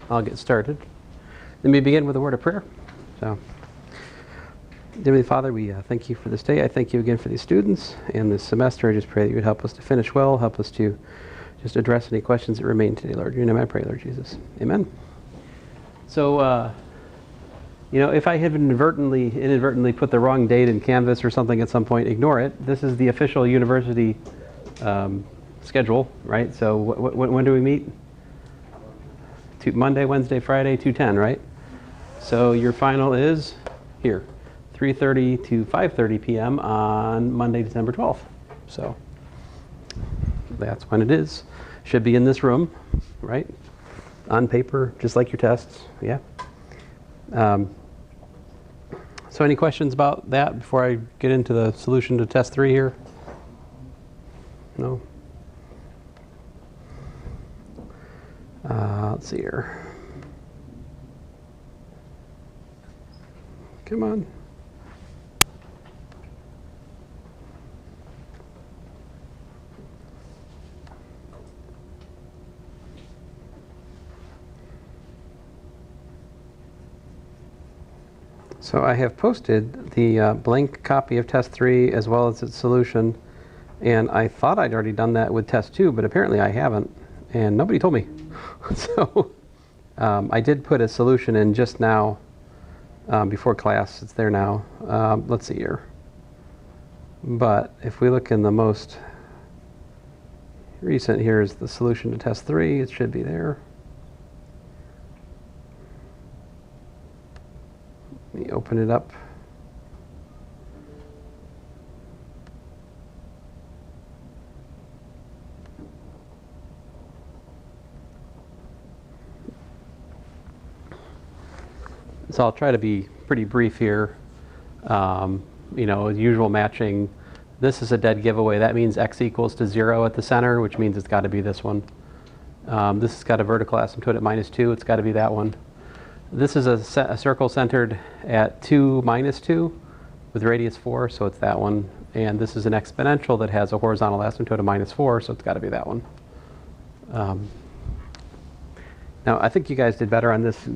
I'll get started. Let me begin with a word of prayer. So, dear Heavenly Father, we thank you for this day. I thank you again for these students and this semester. I just pray that you would help us to finish well, help us to just address any questions that remain today, Lord. In your name I pray, Lord Jesus. Amen. So, if I have inadvertently put the wrong date in Canvas or something at some point, ignore it. This is the official university schedule, right? So when do we meet? Monday, Wednesday, Friday, 2:10, right? So your final is here, 3:30 to 5:30 p.m. on Monday, December 12th. So that's when it is. Should be in this room, right? On paper, just like your tests, yeah. So any questions about that before I get into the solution to test 3 here? No? Let's see here. Come on. So I have posted the blank copy of test 3 as well as its solution, and I thought I'd already done that with test 2, but apparently I haven't, and nobody told me. So I did put a solution in just now before class. It's there now. Let's see here. But if we look in the most recent, here's the solution to test 3. It should be there. Let me open it up. So I'll try to be pretty brief here. Usual matching. This is a dead giveaway. That means x equals to 0 at the center, which means it's got to be this one. This has got a vertical asymptote at -2. It's got to be that one. This is a circle centered at 2, -2 with radius 4, so it's that one. And this is an exponential that has a horizontal asymptote of -4, so it's got to be that one. Now, I think you guys did better on this,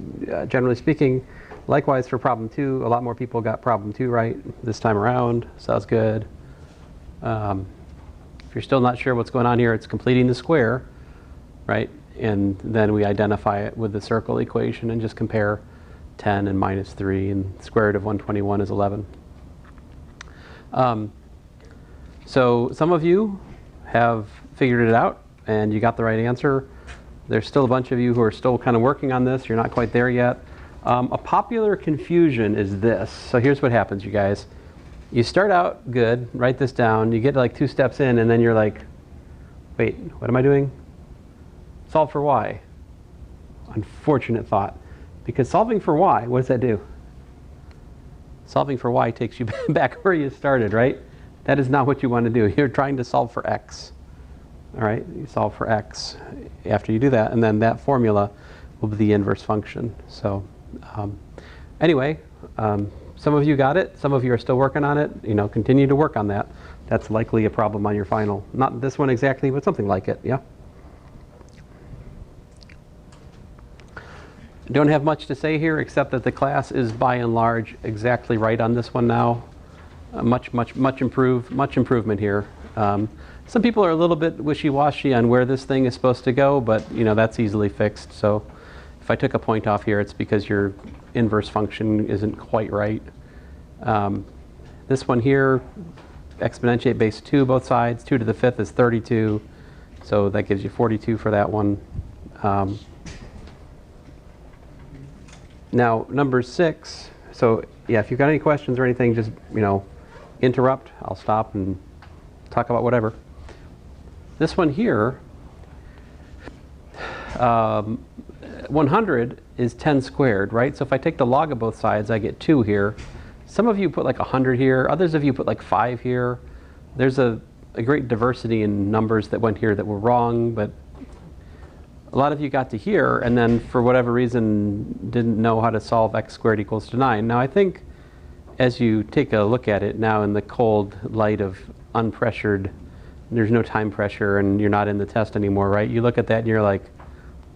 generally speaking. Likewise for problem 2, a lot more people got problem 2 right this time around, so that's good. If you're still not sure what's going on here, it's completing the square, right? And then we identify it with the circle equation and just compare 10 and -3, and the square root of 121 is 11. So some of you have figured it out and you got the right answer. There's still a bunch of you who are still kind of working on this. You're not quite there yet. A popular confusion is this. So here's what happens, you guys. You start out good, write this down, you get like 2 steps in, and then you're like, wait, what am I doing? Solve for y. Unfortunate thought. Because solving for y, what does that do? Solving for y takes you back where you started, right? That is not what you want to do. You're trying to solve for x. All right, you solve for x after you do that, and then that formula will be the inverse function. So anyway, some of you got it. Some of you are still working on it. Continue to work on that. That's likely a problem on your final. Not this one exactly, but something like it, yeah? Don't have much to say here except that the class is by and large exactly right on this one now. Much improvement here. Some people are a little bit wishy-washy on where this thing is supposed to go, but that's easily fixed. So if I took a point off here, it's because your inverse function isn't quite right. This one here, exponentiate base 2 both sides. 2 to the 5th is 32, so that gives you 42 for that one. Now number 6. So yeah, if you've got any questions or anything, just interrupt. I'll stop and talk about whatever. This one here, 100 is 10 squared, right? So if I take the log of both sides, I get 2 here. Some of you put like 100 here. Others of you put like 5 here. There's a great diversity in numbers that went here that were wrong, but a lot of you got to here and then for whatever reason didn't know how to solve x squared equals to 9. Now I think as you take a look at it now in the cold light of unpressured, there's no time pressure and you're not in the test anymore, right? You look at that and you're like,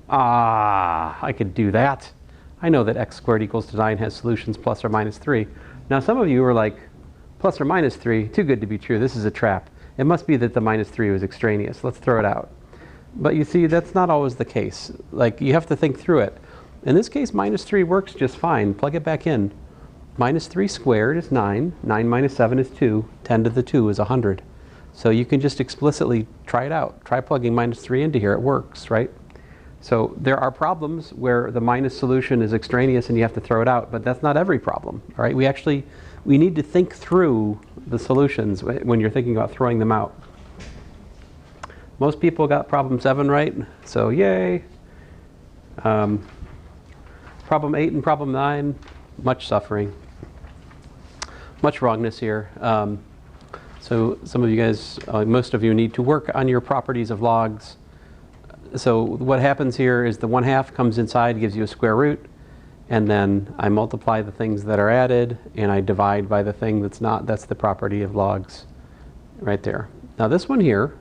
Ah, I could do that. I know that x squared equals to 9 has solutions plus or minus 3. Now some of you are like, plus or minus 3, too good to be true. This is a trap. It must be that the minus 3 was extraneous. Let's throw it out. But you see, that's not always the case. Like, you have to think through it. In this case, minus 3 works just fine. Plug it back in. Minus 3 squared is 9. 9 minus 7 is 2. 10 to the 2 is 100. So you can just explicitly try it out. Try plugging minus 3 into here. It works, right? So there are problems where the minus solution is extraneous and you have to throw it out, but that's not every problem, all right? We need to think through the solutions when you're thinking about throwing them out. Most people got problem 7 right, so yay. Problem 8 and problem 9, much suffering. Much wrongness here. So some of you guys, most of you need to work on your properties of logs. So what happens here is the 1/2 comes inside, gives you a square root, and then I multiply the things that are added, and I divide by the thing that's not. That's the property of logs right there. Now this one here,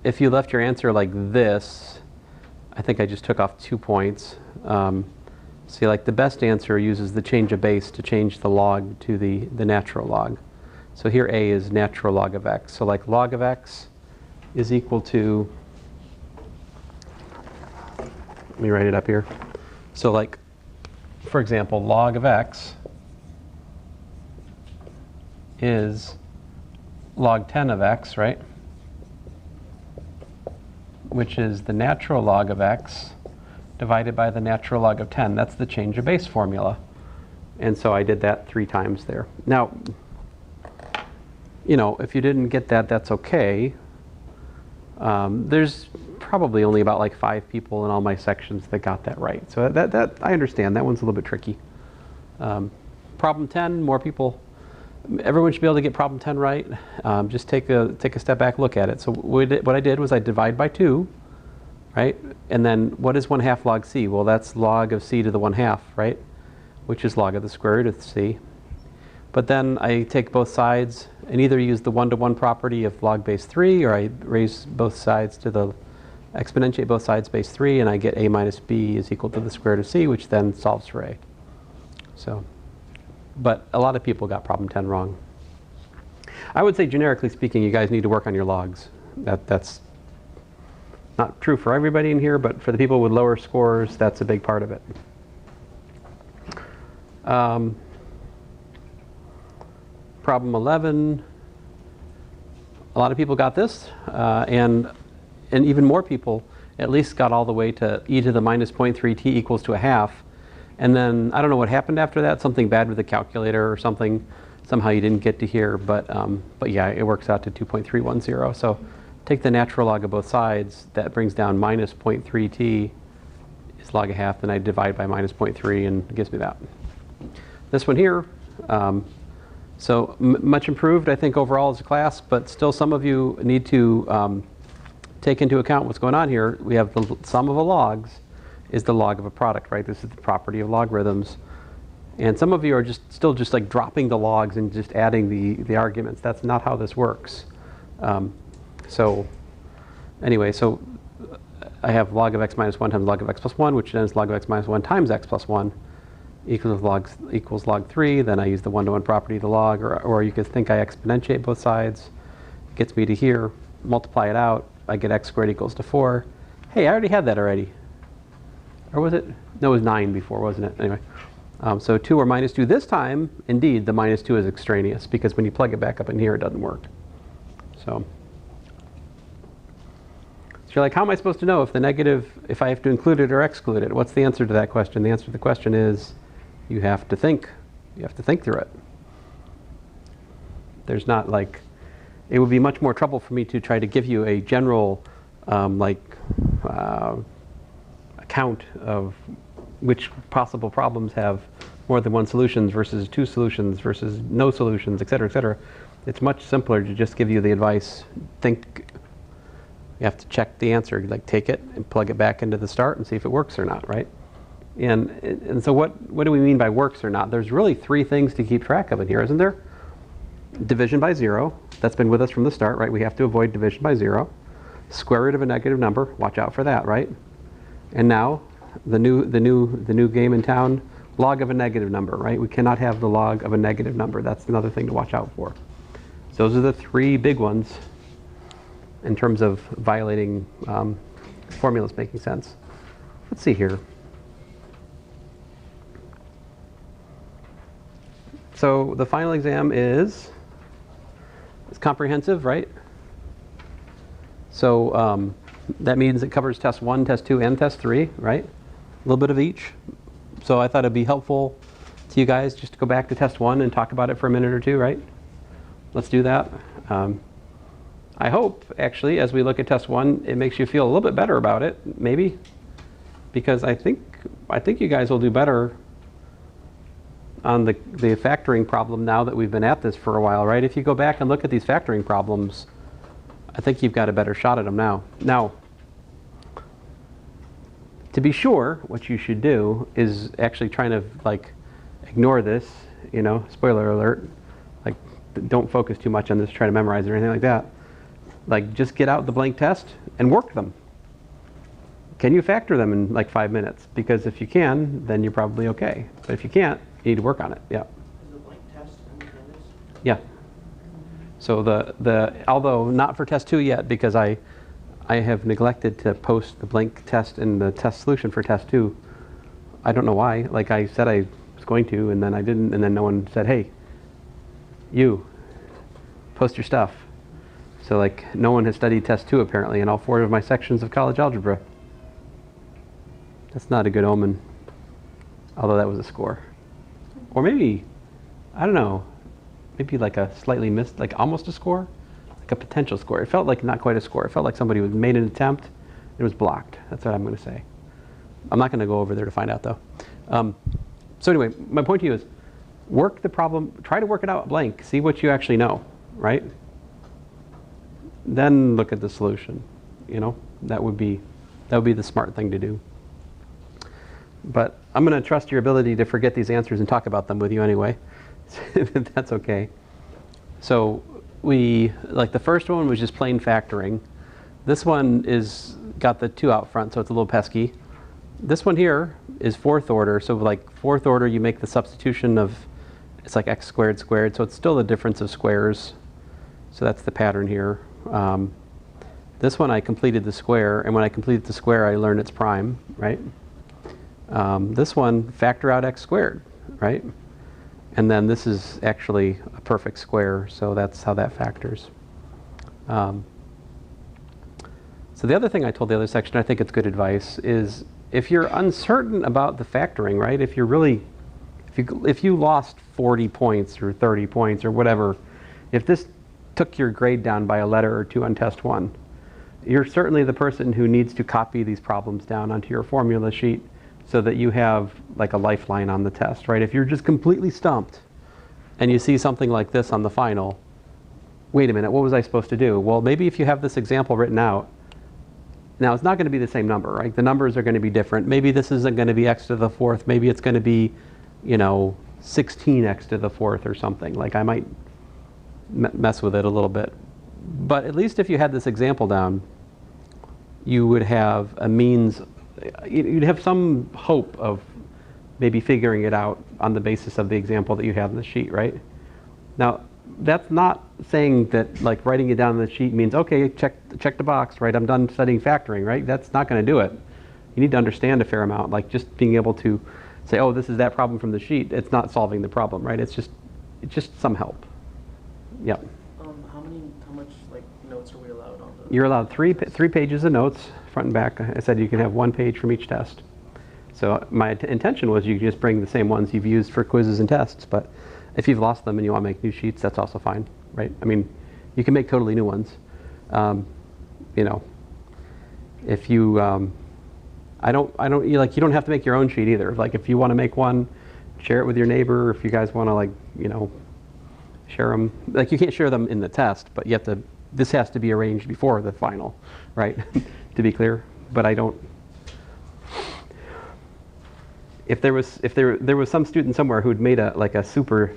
if you left your answer like this, I think I just took off 2 points. See, like the best answer uses the change of base to change the log to the natural log. So here a is natural log of x. So like log of x is equal to, let me write it up here. So like, for example, log of x is log 10 of x, right? Which is the natural log of x divided by the natural log of 10. That's the change of base formula. And so I did that 3 times there. Now, you know, if you didn't get that, that's okay. There's probably only about like 5 people in all my sections that got that right. So that I understand. That one's a little bit tricky. Problem 10, more people. Everyone should be able to get problem 10 right. Just take a step back, look at it. So what I did was I divide by 2, right? And then what is 1/2 log c? Well, that's log of c to the 1/2, right? Which is log of the square root of c. But then I take both sides and either use the 1-to-1 property of log base 3, or I raise both sides to the exponentiate both sides base 3, and I get a minus b is equal to the square root of c, which then solves for a. So, but a lot of people got problem 10 wrong. I would say, generically speaking, you guys need to work on your logs. That's not true for everybody in here, but for the people with lower scores, that's a big part of it. Problem 11, a lot of people got this, and even more people at least got all the way to e to the minus 0.3t equals to 1/2. And then I don't know what happened after that, something bad with the calculator or something. Somehow you didn't get to here, but yeah, it works out to 2.310. So take the natural log of both sides. That brings down minus 0.3t is log 1/2. Then I divide by minus 0.3 and it gives me that. This one here, so much improved, I think, overall as a class, but still some of you need to take into account what's going on here. We have the sum of the logs is the log of a product, right? This is the property of logarithms. And some of you are still just like dropping the logs and just adding the arguments. That's not how this works. So anyway, so I have log of x minus 1 times log of x plus 1, which then is log of x minus 1 times x plus 1 equals log 3. Then I use the 1-to-1 property of the log, or you could think I exponentiate both sides. It gets me to here, multiply it out, I get x squared equals to 4. Hey, I already had that already. Or was it? No, it was 9 before, wasn't it? Anyway, so 2 or minus 2. This time, indeed, the minus 2 is extraneous, because when you plug it back up in here, it doesn't work. So you're like, how am I supposed to know if the negative, if I have to include it or exclude it? What's the answer to that question? The answer to the question is, you have to think. You have to think through it. There's not like, it would be much more trouble for me to try to give you a general account of which possible problems have more than one solutions versus 2 solutions versus no solutions, et cetera, et cetera. It's much simpler to just give you the advice, think. You have to check the answer, like take it and plug it back into the start and see if it works or not, right? And so what do we mean by works or not? There's really 3 things to keep track of in here, isn't there? Division by 0, that's been with us from the start, right? We have to avoid division by 0. Square root of a negative number, watch out for that, right? And now, the new game in town, log of a negative number, right? We cannot have the log of a negative number. That's another thing to watch out for. So those are the three big ones in terms of violating formulas making sense. Let's see here. So the final exam is comprehensive, right? So that means it covers test 1, test 2, and test 3, right? A little bit of each. So I thought it'd be helpful to you guys just to go back to test 1 and talk about it for a minute or two, right? Let's do that. I hope, actually, as we look at test 1, it makes you feel a little bit better about it, maybe, because I think you guys will do better on the factoring problem now that we've been at this for a while, right? If you go back and look at these factoring problems, I think you've got a better shot at them now. Now, to be sure, what you should do is actually trying to like ignore this, you know, spoiler alert, like don't focus too much on this, try to memorize it or anything like that. Like just get out the blank test and work them. Can you factor them in like 5 minutes? Because if you can, then you're probably okay. But if you can't, you need to work on it. Yeah. Is the blank test independent? Yeah. So although not for test 2 yet, because I have neglected to post the blank test in the test solution for test 2. I don't know why. Like I said I was going to, and then I didn't, and then no one said, hey, you, post your stuff. So like no one has studied test 2 apparently in all 4 of my sections of college algebra. That's not a good omen, although that was a score. Or maybe, I don't know, maybe like a slightly missed, like almost a score, like a potential score. It felt like not quite a score. It felt like somebody made an attempt, it was blocked. That's what I'm going to say. I'm not going to go over there to find out though. So anyway, my point to you is, work the problem, try to work it out blank, see what you actually know, right? Then look at the solution, you know, that would be the smart thing to do. But I'm going to trust your ability to forget these answers and talk about them with you anyway, if that's okay. So like the first one was just plain factoring. This one is got the 2 out front, so it's a little pesky. This one here is 4th order, so like 4th order you make the substitution of, it's like x squared squared, so it's still the difference of squares. So that's the pattern here. This one I completed the square, and when I completed the square I learned its prime, right? This one, factor out x squared, right? And then this is actually a perfect square, so that's how that factors. So the other thing I told the other section, I think it's good advice, is if you're uncertain about the factoring, right? If you lost 40 points or 30 points or whatever, if this took your grade down by a letter or 2 on test 1, you're certainly the person who needs to copy these problems down onto your formula sheet so that you have like a lifeline on the test, right? If you're just completely stumped and you see something like this on the final, wait a minute, what was I supposed to do? Well, maybe if you have this example written out, now it's not going to be the same number, right? The numbers are going to be different. Maybe this isn't going to be x to the 4th. Maybe it's going to be, you know, 16x to the 4th or something. Like I might mess with it a little bit. But at least if you had this example down, you would have a means, you'd have some hope of maybe figuring it out on the basis of the example that you have in the sheet, right? Now, that's not saying that like writing it down on the sheet means, okay, check the box, right? I'm done studying factoring, right? That's not going to do it. You need to understand a fair amount, like just being able to say, oh, this is that problem from the sheet. It's not solving the problem, right? It's just some help. Yeah. How much like notes are we allowed on the? You're allowed three pages of notes, front and back. I said you can have 1 page from each test. So my intention was you could just bring the same ones you've used for quizzes and tests, but if you've lost them and you want to make new sheets, that's also fine, right? I mean, you can make totally new ones. You know, if you, you don't have to make your own sheet either. Like if you want to make one, share it with your neighbor. If you guys want to like, you know, share them, like you can't share them in the test, but you have to, this has to be arranged before the final, right? To be clear, but I don't, if there was some student somewhere who'd made a super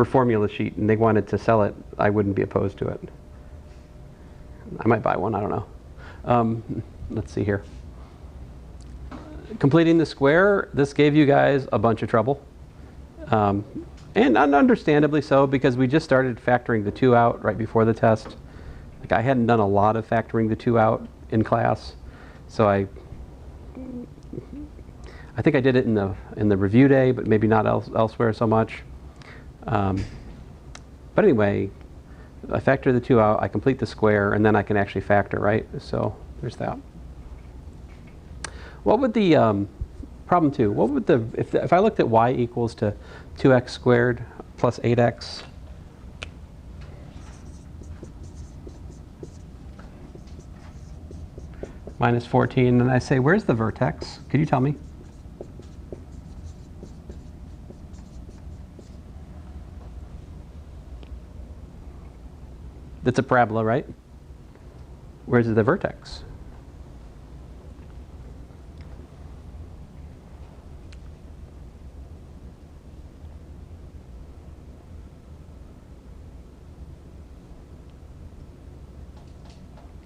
formula sheet and they wanted to sell it, I wouldn't be opposed to it. I might buy one, I don't know. Let's see here. completing the square, this gave you guys a bunch of trouble. And understandably so, because we just started factoring the 2 out right before the test. Like, I hadn't done a lot of factoring the 2 out in class, so I think I did it in the review day, but maybe not elsewhere so much. But anyway, I factor the 2 out, I complete the square, and then I can actually factor, right? So there's that. What would the problem 2? What would if I looked at y equals to 2x squared plus 8x? Minus 14, and I say, where's the vertex? Could you tell me? It's a parabola, right? Where's the vertex?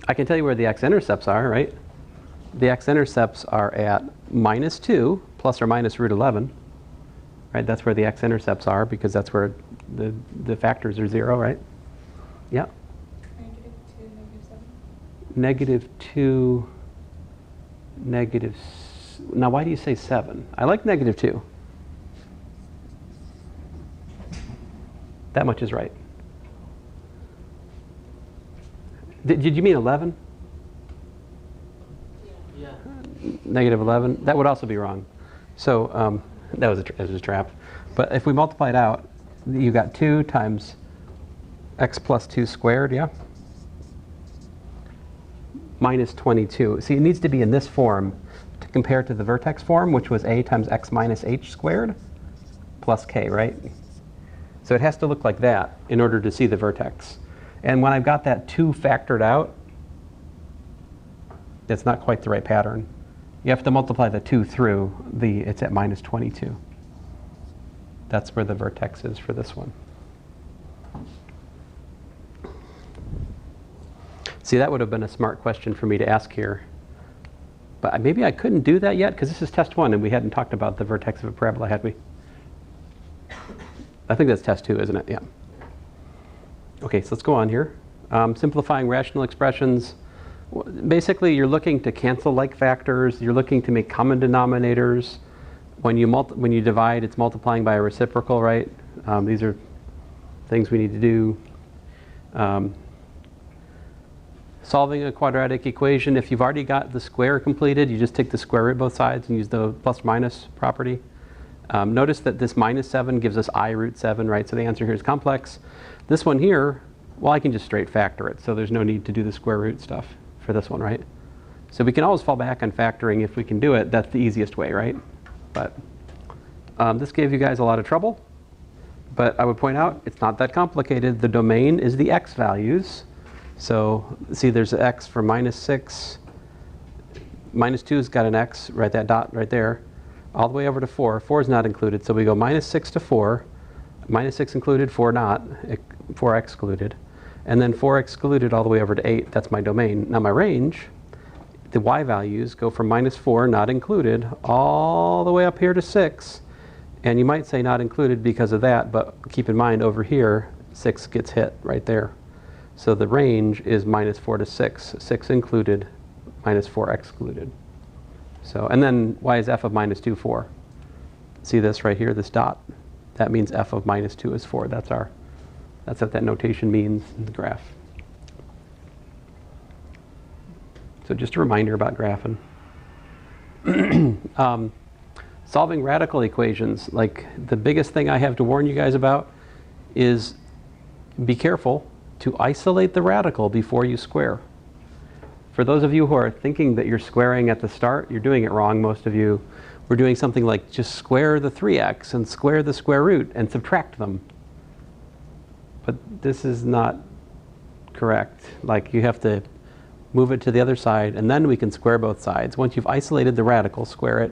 I can tell you where the x-intercepts are, right? The x-intercepts are at minus 2 plus or minus root 11, right? That's where the x-intercepts are, because that's where the factors are 0, right? Yeah. Negative 2, negative, now why do you say 7? I like negative 2. That much is right. Did you mean 11? Yeah. Negative 11? That would also be wrong. So that was a trap. But if we multiply it out, you got 2 times x plus 2 squared, yeah? Minus 22. See, it needs to be in this form to compare to the vertex form, which was a times x minus h squared plus k, right? So it has to look like that in order to see the vertex. And when I've got that 2 factored out, it's not quite the right pattern. You have to multiply the 2 through, it's at minus 22. That's where the vertex is for this one. See, that would have been a smart question for me to ask here. But maybe I couldn't do that yet, because this is test 1, and we hadn't talked about the vertex of a parabola, had we? I think that's test 2, isn't it? Yeah. Okay, so let's go on here. Simplifying rational expressions. Basically, you're looking to cancel like factors. You're looking to make common denominators. When you divide, it's multiplying by a reciprocal, right? These are things we need to do. Solving a quadratic equation. If you've already got the square completed, you just take the square root both sides and use the plus minus property. Notice that this minus 7 gives us I root 7, right? So the answer here is complex. This one here, well, I can just straight factor it, so there's no need to do the square root stuff for this one, right? So we can always fall back on factoring if we can do it. That's the easiest way, right? But this gave you guys a lot of trouble. But I would point out, it's not that complicated. The domain is the x values. So see, there's an x for minus 6. Minus 2's got an x, right, that dot right there. All the way over to 4. 4 is not included, so we go minus 6 to 4. Minus 6 included, 4 not, 4 excluded. And then 4 excluded all the way over to 8. That's my domain. Now my range, the y values go from minus 4, not included, all the way up here to 6. And you might say not included because of that, but keep in mind over here, 6 gets hit right there. So the range is minus 4 to 6. 6 included, minus 4 excluded. So, and then y is f of minus 2, 4. See this right here, this dot? That means f of minus 2 is 4. That's what that notation means in the graph. So just a reminder about graphing. Solving radical equations. Like, the biggest thing I have to warn you guys about is be careful to isolate the radical before you square. For those of you who are thinking that you're squaring at the start, you're doing it wrong, most of you. We're doing something like just square the 3x and square the square root and subtract them. But this is not correct. Like, you have to move it to the other side, and then we can square both sides. Once you've isolated the radical, square it,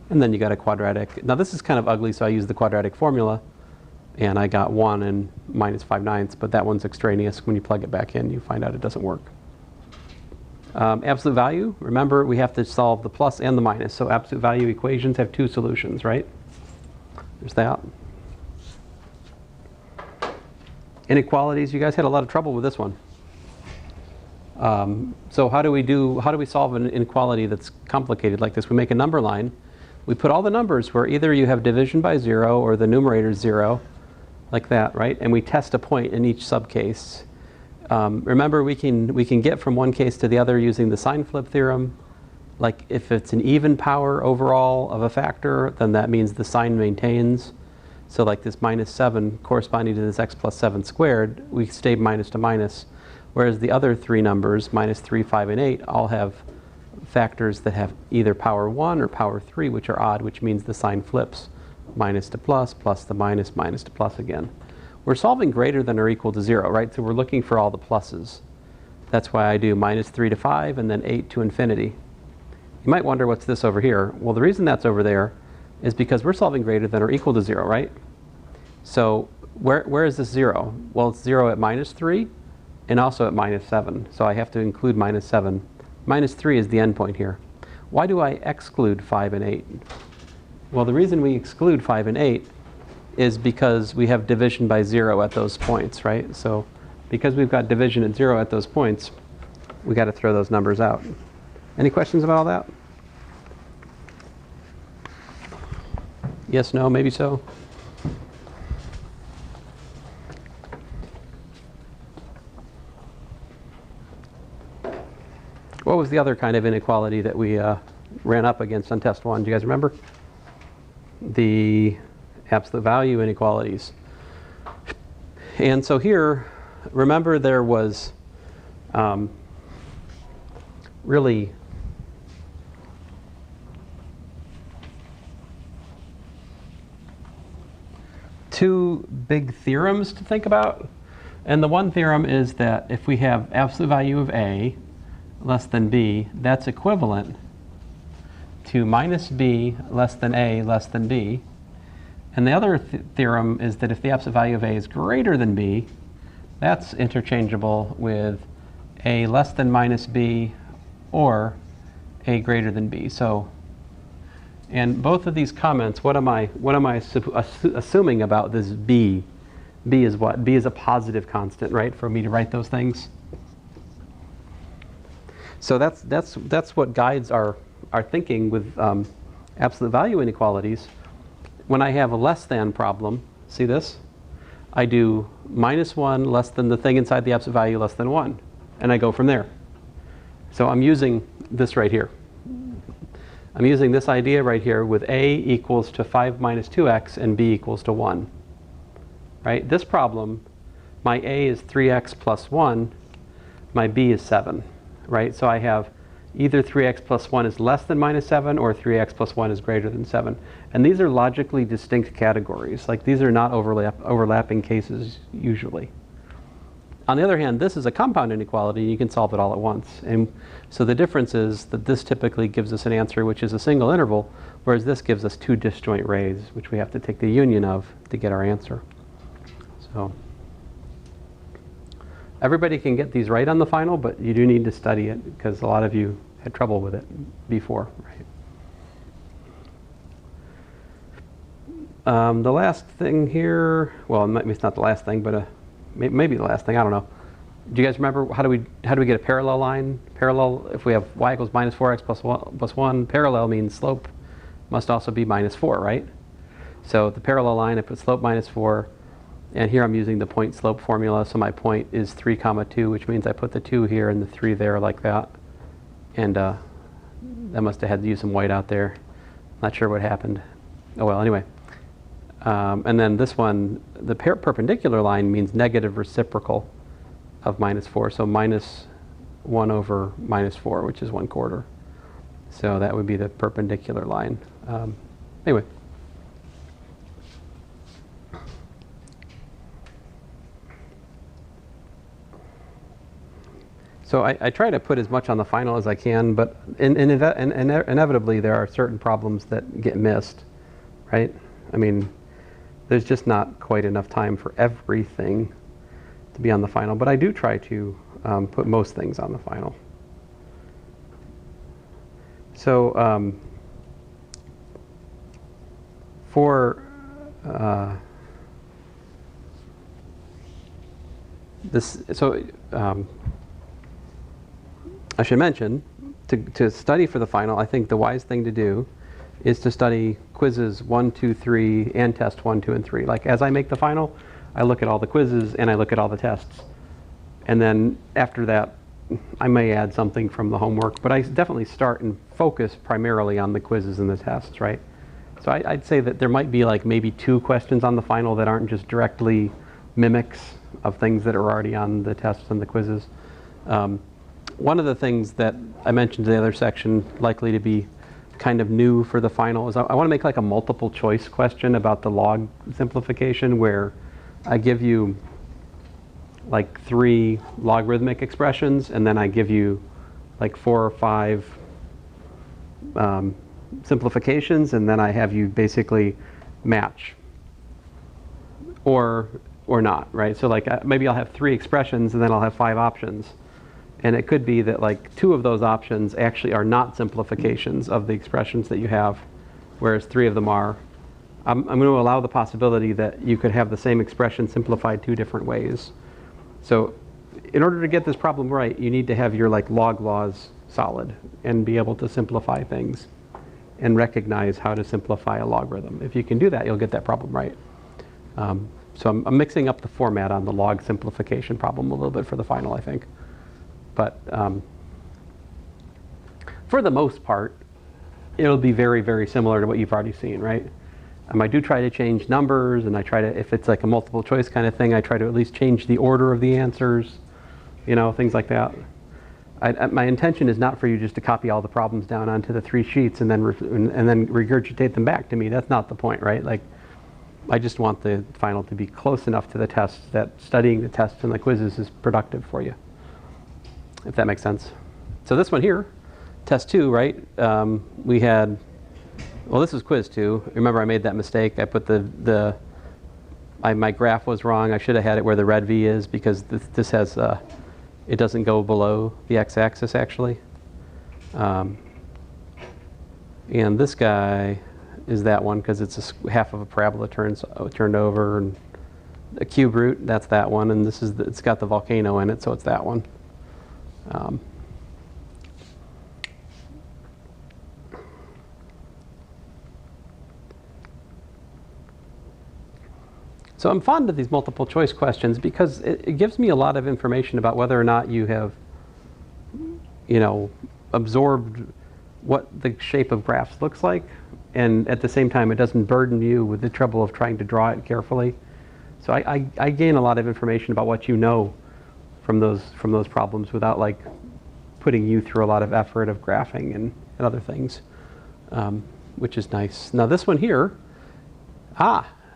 and then you got a quadratic. Now this is kind of ugly, so I used the quadratic formula, and I got 1 and minus 5/9, but that one's extraneous. When you plug it back in, you find out it doesn't work. Absolute value, remember we have to solve the plus and the minus. So absolute value equations have two solutions, right? There's that. Inequalities, you guys had a lot of trouble with this one. So how do we solve an inequality that's complicated like this? We make a number line. We put all the numbers where either you have division by 0 or the numerator is 0, like that, right? And we test a point in each subcase. Remember, we can get from one case to the other using the sign flip theorem. Like if it's an even power overall of a factor, then that means the sign maintains. So like this minus 7 corresponding to this x plus 7 squared, we stay minus to minus. Whereas the other three numbers, minus 3, 5, and 8, all have factors that have either power 1 or power 3, which are odd, which means the sign flips. Minus to plus, plus to minus, minus to plus again. We're solving greater than or equal to 0, right? So we're looking for all the pluses. That's why I do minus 3 to 5 and then 8 to infinity. You might wonder what's this over here. Well, the reason that's over there is because we're solving greater than or equal to 0, right? So where is this 0? Well, it's 0 at minus 3 and also at minus 7. So I have to include minus 7. Minus 3 is the endpoint here. Why do I exclude 5 and 8? Well, the reason we exclude 5 and 8 is because we have division by 0 at those points, right? So because we've got division at 0 at those points, we got to throw those numbers out. Any questions about all that? Yes, no, maybe so? What was the other kind of inequality that we ran up against on test 1? Do you guys remember? The absolute value inequalities. And so here, remember there was really two big theorems to think about. And the one theorem is that if we have absolute value of A less than B, that's equivalent to minus B less than A less than B. And the other theorem is that if the absolute value of A is greater than B, that's interchangeable with A less than minus B or A greater than B. So, and both of these comments, what am I assuming about this B? B is what? B is a positive constant, right? For me to write those things. So that's what guides our thinking with absolute value inequalities. When I have a less than problem, see this? I do minus 1 less than the thing inside the absolute value less than 1. And I go from there. So I'm using this right here. I'm using this idea right here with A equals to 5 minus 2x and B equals to 1. Right? This problem, my A is 3x plus 1, my B is 7. Right? So I have either 3x plus 1 is less than minus 7 or 3x plus 1 is greater than 7. And these are logically distinct categories. Like these are not overlapping cases usually. On the other hand, this is a compound inequality and you can solve it all at once. And so the difference is that this typically gives us an answer which is a single interval, whereas this gives us two disjoint rays, which we have to take the union of to get our answer. So everybody can get these right on the final, but you do need to study it because a lot of you had trouble with it before, right? The last thing here, well, it's not the last thing, but maybe the last thing, I don't know. Do you guys remember how do we get a parallel line? Parallel, if we have y equals minus 4x plus 1, parallel means slope must also be minus 4, right? So the parallel line, I put slope minus 4. And here I'm using the point slope formula, so my point is 3 comma 2, which means I put the 2 here and the 3 there like that. And I must have had to use some white out there. Not sure what happened. Oh well, anyway. And then this one, the perpendicular line means negative reciprocal of minus 4. So minus 1 over minus 4, which is 1/4. So that would be the perpendicular line. Anyway. So I try to put as much on the final as I can, but inevitably there are certain problems that get missed, right? I mean, there's just not quite enough time for everything to be on the final, but I do try to put most things on the final. So for this, I should mention, to study for the final, I think the wise thing to do is to study quizzes 1, 2, 3, and test 1, 2, and 3. Like as I make the final, I look at all the quizzes and I look at all the tests. And then after that, I may add something from the homework, but I definitely start and focus primarily on the quizzes and the tests, right? So I'd say that there might be like maybe 2 questions on the final that aren't just directly mimics of things that are already on the tests and the quizzes. One of the things that I mentioned in the other section, likely to be kind of new for the final, is I want to make like a multiple choice question about the log simplification where I give you like 3 logarithmic expressions and then I give you like 4 or 5 simplifications, and then I have you basically match or not, right? So like maybe I'll have 3 expressions and then I'll have 5 options. And it could be that like 2 of those options actually are not simplifications of the expressions that you have, whereas 3 of them are. I'm going to allow the possibility that you could have the same expression simplified 2 different ways. So in order to get this problem right, you need to have your like log laws solid and be able to simplify things and recognize how to simplify a logarithm. If you can do that, you'll get that problem right. So I'm mixing up the format on the log simplification problem a little bit for the final, I think. But for the most part, it'll be very, very similar to what you've already seen, right? I do try to change numbers, and I try to, if it's like a multiple choice kind of thing, I try to at least change the order of the answers, you know, things like that. My intention is not for you just to copy all the problems down onto the 3 sheets and then regurgitate them back to me. That's not the point, right? Like, I just want the final to be close enough to the tests that studying the tests and the quizzes is productive for you, if that makes sense. So this one here, test 2, right? We had, well, this was quiz 2. Remember, I made that mistake. I put my graph was wrong. I should have had it where the red V is, because this has, it doesn't go below the x-axis actually. And this guy is that one because it's half of a parabola turned over, and a cube root, that's that one, and this is it's got the volcano in it, so it's that one. So I'm fond of these multiple choice questions because it gives me a lot of information about whether or not you have, you know, absorbed what the shape of graphs looks like, and at the same time it doesn't burden you with the trouble of trying to draw it carefully. So I gain a lot of information about what you know from those problems without like putting you through a lot of effort of graphing and other things, which is nice. Now this one here,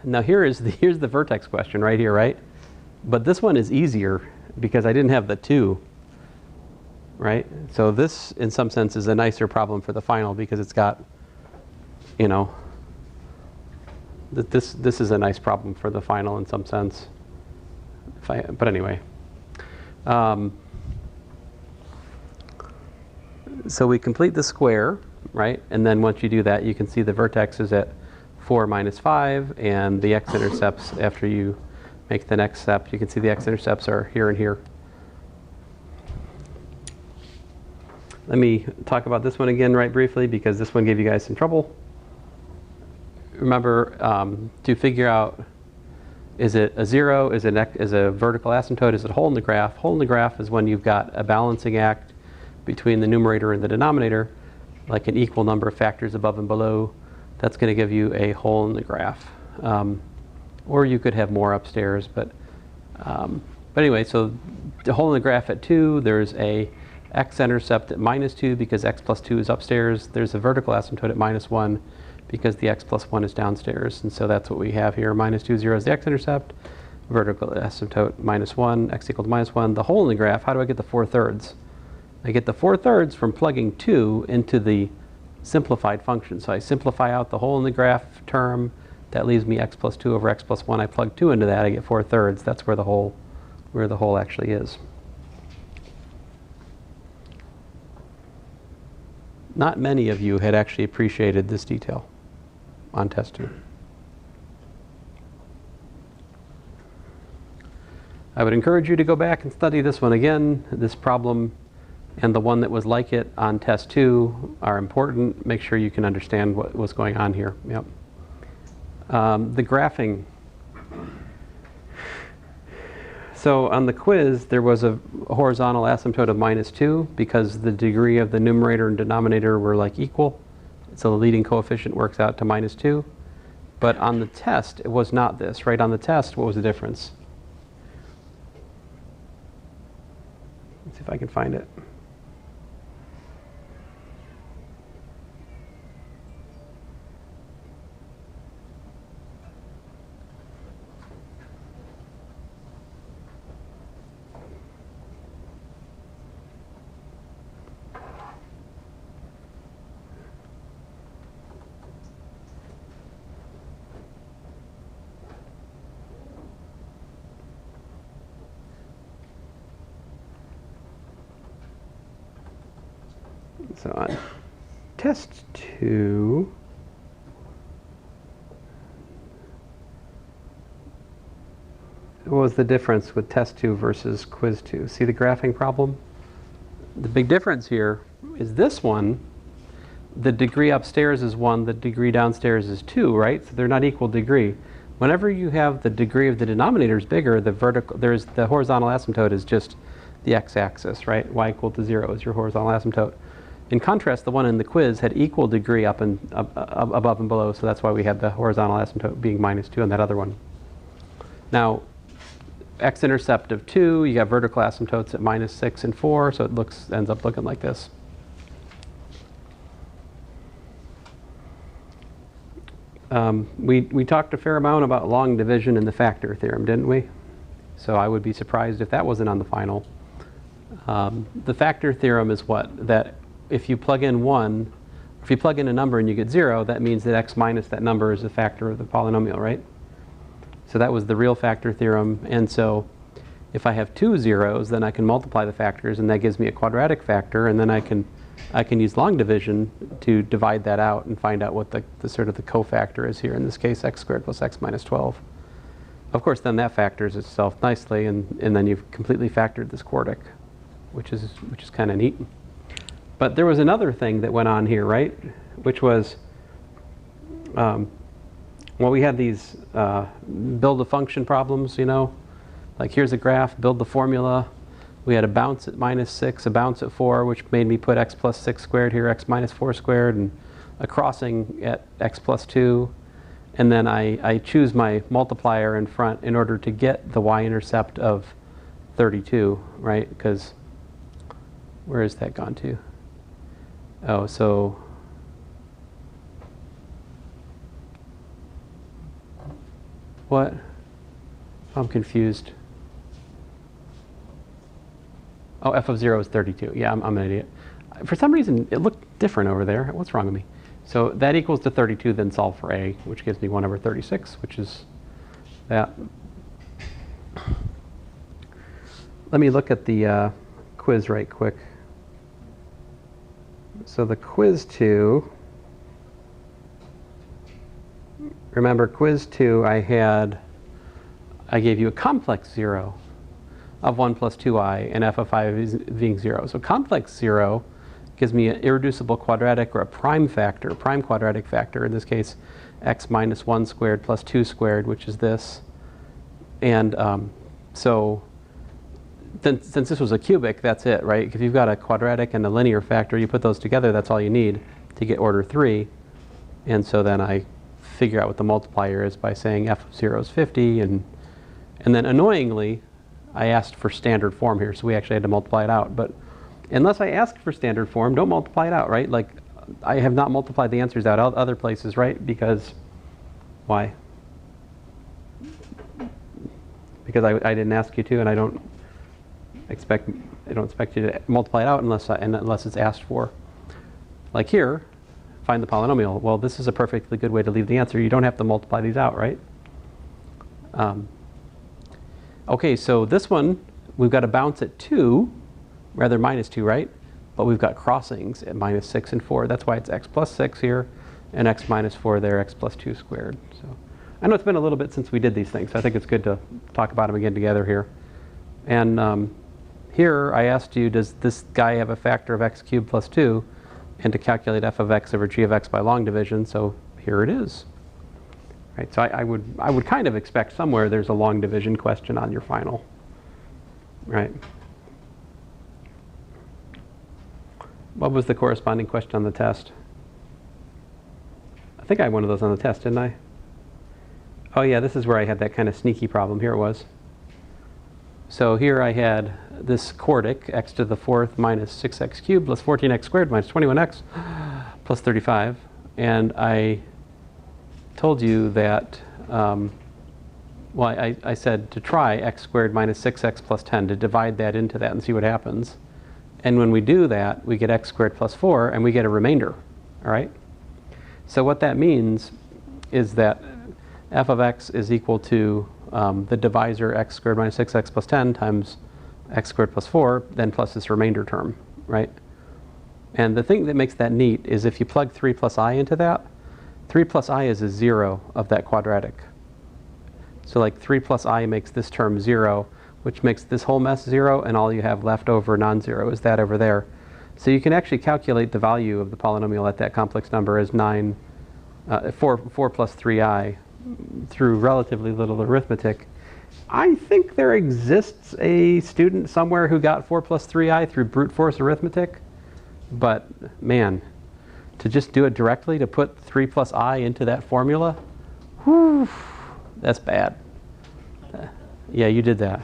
now here's the vertex question right here, right? But this one is easier because I didn't have the 2, right? So this, in some sense, is a nicer problem for the final because it's got, you know, this is a nice problem for the final in some sense. But anyway. So we complete the square, right? And then once you do that, you can see the vertex is at 4 minus 5, and the x-intercepts, after you make the next step, you can see the x-intercepts are here and here. Let me talk about this one again right briefly, because this one gave you guys some trouble. Remember, to figure out, is it a 0, is it a vertical asymptote, is it a hole in the graph? Hole in the graph is when you've got a balancing act between the numerator and the denominator, like an equal number of factors above and below. That's going to give you a hole in the graph. Or you could have more upstairs, but anyway, so the hole in the graph at 2, there's a x-intercept at -2 because x plus 2 is upstairs. There's a vertical asymptote at -1 because the x plus 1 is downstairs. And so that's what we have here. -2, 0 is the x-intercept. Vertical asymptote -1, x equal to -1. The hole in the graph, how do I get the 4/3? I get the 4/3 from plugging 2 into the simplified function. So I simplify out the hole in the graph term. That leaves me x plus 2 over x plus 1. I plug 2 into that, I get 4/3. That's where the hole actually is. not many of you had actually appreciated this detail on test 2. I would encourage you to go back and study this one again. This problem and the one that was like it on test 2 are important. Make sure you can understand what was going on here. Yep. The graphing. So on the quiz, there was a horizontal asymptote of -2 because the degree of the numerator and denominator were like equal. So the leading coefficient works out to -2. But on the test, it was not this, right? On the test, what was the difference? Let's see if I can find it. So on test 2, what was the difference with test 2 versus quiz 2? See the graphing problem? The big difference here is this one, the degree upstairs is 1, the degree downstairs is 2, right? So they're not equal degree. Whenever you have the degree of the denominator is bigger, the horizontal asymptote is just the x-axis, right? Y equal to 0 is your horizontal asymptote. In contrast, the one in the quiz had equal degree up and above and below, so that's why we had the horizontal asymptote being -2 on that other one. Now, x-intercept of 2, you got vertical asymptotes at -6 and 4, so it ends up looking like this. We talked a fair amount about long division and the factor theorem, didn't we? So I would be surprised if that wasn't on the final. The factor theorem is what? That if you plug in 1, if you plug in a number and you get 0, that means that x minus that number is a factor of the polynomial, right? So that was the real factor theorem. And so if I have 2 zeros, then I can multiply the factors, and that gives me a quadratic factor, and then I can use long division to divide that out and find out what the sort of the cofactor is here. In this case, x squared plus x minus 12. Of course, then that factors itself nicely, and then you've completely factored this quartic, which is kind of neat. But there was another thing that went on here, right? Which was, well, we had these build a function problems, you know? Like here's a graph, build the formula. We had a bounce at -6, a bounce at 4, which made me put x plus 6 squared here, x minus 4 squared, and a crossing at x plus 2. And then I choose my multiplier in front in order to get the y-intercept of 32, right? Because where has that gone to? Oh, so what? I'm confused. Oh, f of 0 is 32. Yeah, I'm an idiot. For some reason, it looked different over there. What's wrong with me? So that equals to 32, then solve for a, which gives me 1 over 36, which is that. Let me look at the quiz right quick. So the quiz 2, remember quiz 2, I gave you a complex 0 of 1 plus 2i, and f of 5 is being 0. So complex 0 gives me an irreducible quadratic or a prime factor, prime quadratic factor, in this case x minus 1 squared plus 2 squared, which is this. And so since this was a cubic, that's it, right? If you've got a quadratic and a linear factor, you put those together, that's all you need to get order 3. And so then I figure out what the multiplier is by saying f of 0 is 50, and then annoyingly, I asked for standard form here, so we actually had to multiply it out. But unless I ask for standard form, don't multiply it out, right? Like, I have not multiplied the answers out other places, right? Because, why? Because I didn't ask you to, and I don't expect you to multiply it out unless it's asked for. Like here, find the polynomial. Well, this is a perfectly good way to leave the answer. You don't have to multiply these out, right? Okay, so this one, we've got a bounce at 2, rather minus 2, right? but we've got crossings at minus 6 and 4. That's why it's x plus 6 here, and x minus 4 there, x plus 2 squared. So I know it's been a little bit since we did these things, so I think it's good to talk about them again together here. And here I asked you, does this guy have a factor of x cubed plus 2? And to calculate f of x over g of x by long division, so here it is. Right, so I would kind of expect somewhere there's a long division question on your final. Right. What was the corresponding question on the test? I think I had one of those on the test, didn't I? Oh yeah, this is where I had that kind of sneaky problem. Here it was. So here I had this quartic, x to the 4th minus 6x cubed plus 14x squared minus 21x plus 35. And I told you that, well, I said to try x squared minus 6x plus 10, to divide that into that and see what happens. And when we do that, we get x squared plus 4, and we get a remainder. All right? So what that means is that f of x is equal to the divisor x squared minus 6x plus 10 times x squared plus 4, then plus this remainder term, right? And the thing that makes that neat is if you plug 3 plus I into that, 3 plus I is a 0 of that quadratic. So like 3 plus I makes this term 0, which makes this whole mess 0, and all you have left over non-zero is that over there. So you can actually calculate the value of the polynomial at that complex number as 4 plus 3i through relatively little arithmetic. I think there exists a student somewhere who got 4 plus 3i through brute force arithmetic, but man, to just do it directly, to put 3 plus I into that formula, whew, that's bad. Yeah, you did that.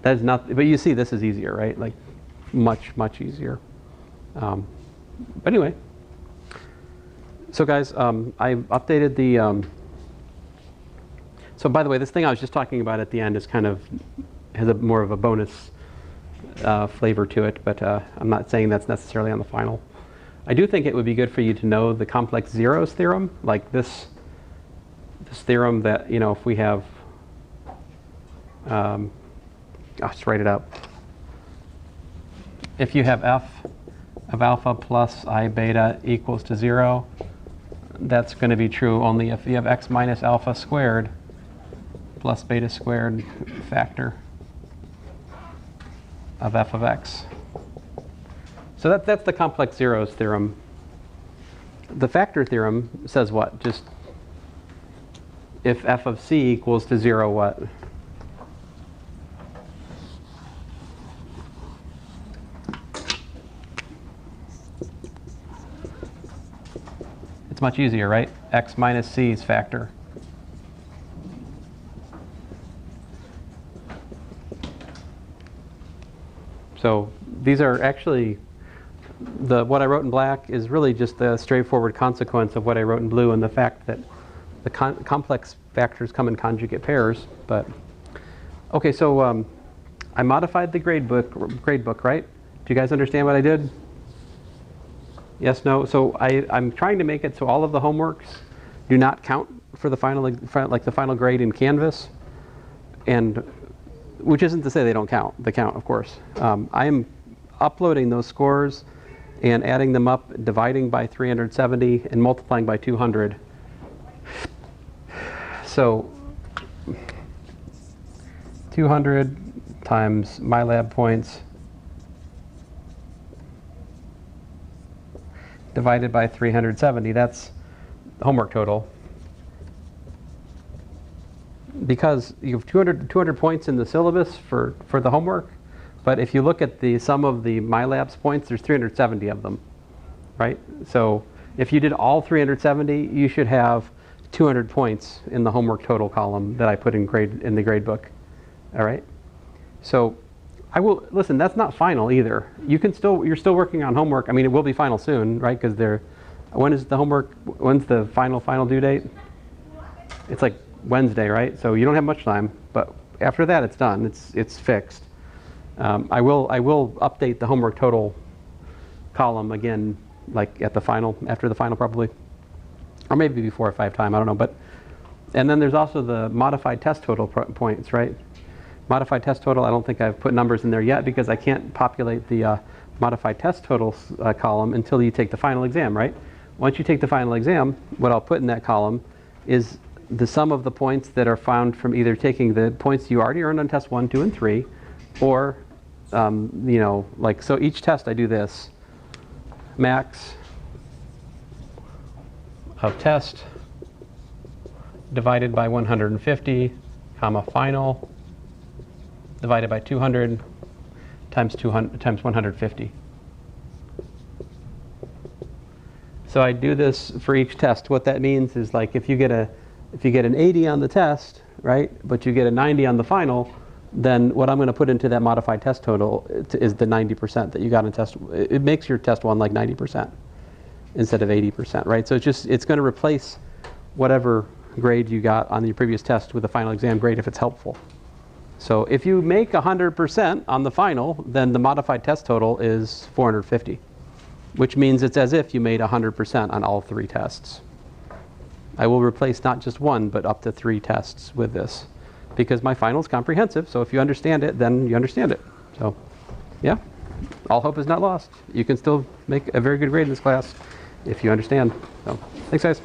That is not, but you see this is easier, right? Like much, much easier. But anyway, so guys, I updated the, so by the way, this thing I was just talking about at the end is kind of, has a more of a bonus flavor to it, but I'm not saying that's necessarily on the final. I do think it would be good for you to know the complex zeros theorem, like this theorem that, you know, if we have, I'll just write it out. If you have f of alpha plus I beta equals to 0, that's going to be true only if you have x minus alpha squared plus beta squared factor of f of x. So that's the complex zeros theorem. The factor theorem says what? Just if f of c equals to 0, what? It's much easier, right? X minus c's factor. So these are actually, what I wrote in black is really just the straightforward consequence of what I wrote in blue, and the fact that the complex factors come in conjugate pairs. But okay, so I modified the grade book, right? Do you guys understand what I did? Yes, no? So I'm trying to make it so all of the homeworks do not count for the final, like the final grade in Canvas, and which isn't to say they don't count. They count, of course. I am uploading those scores and adding them up, dividing by 370 and multiplying by 200. So 200 times my lab points divided by 370, that's the homework total. Because you have 200 points in the syllabus for the homework, but if you look at the sum of the MyLabs points, there's 370 of them, right? So if you did all 370, you should have 200 points in the homework total column that I put in the grade book, all right? So I will, listen, that's not final either. You're still working on homework. I mean, it will be final soon, right? Because when's the final due date? It's like Wednesday, right? So you don't have much time, but after that it's done. It's fixed. I will update the homework total column again, like at the final, after the final probably, or maybe before if I have time. I don't know. But and then there's also the modified test total points, right? Modified test total. I don't think I've put numbers in there yet because I can't populate the modified test totals column until you take the final exam, right? Once you take the final exam, what I'll put in that column is the sum of the points that are found from either taking the points you already earned on test 1, 2, and 3, or, you know, like, so each test I do this. Max of test divided by 150, comma, final divided by 200 times 150. So I do this for each test. What that means is, like, if you get an 80 on the test, right, but you get a 90 on the final, then what I'm going to put into that modified test total is the 90% that you got in test. It makes your test 1 like 90% instead of 80%, right? So it's going to replace whatever grade you got on your previous test with the final exam grade if it's helpful. So if you make 100% on the final, then the modified test total is 450, which means it's as if you made 100% on all 3 tests. I will replace not just 1, but up to 3 tests with this, because my final is comprehensive, so if you understand it, then you understand it. So, yeah, all hope is not lost. You can still make a very good grade in this class if you understand. So, thanks, guys.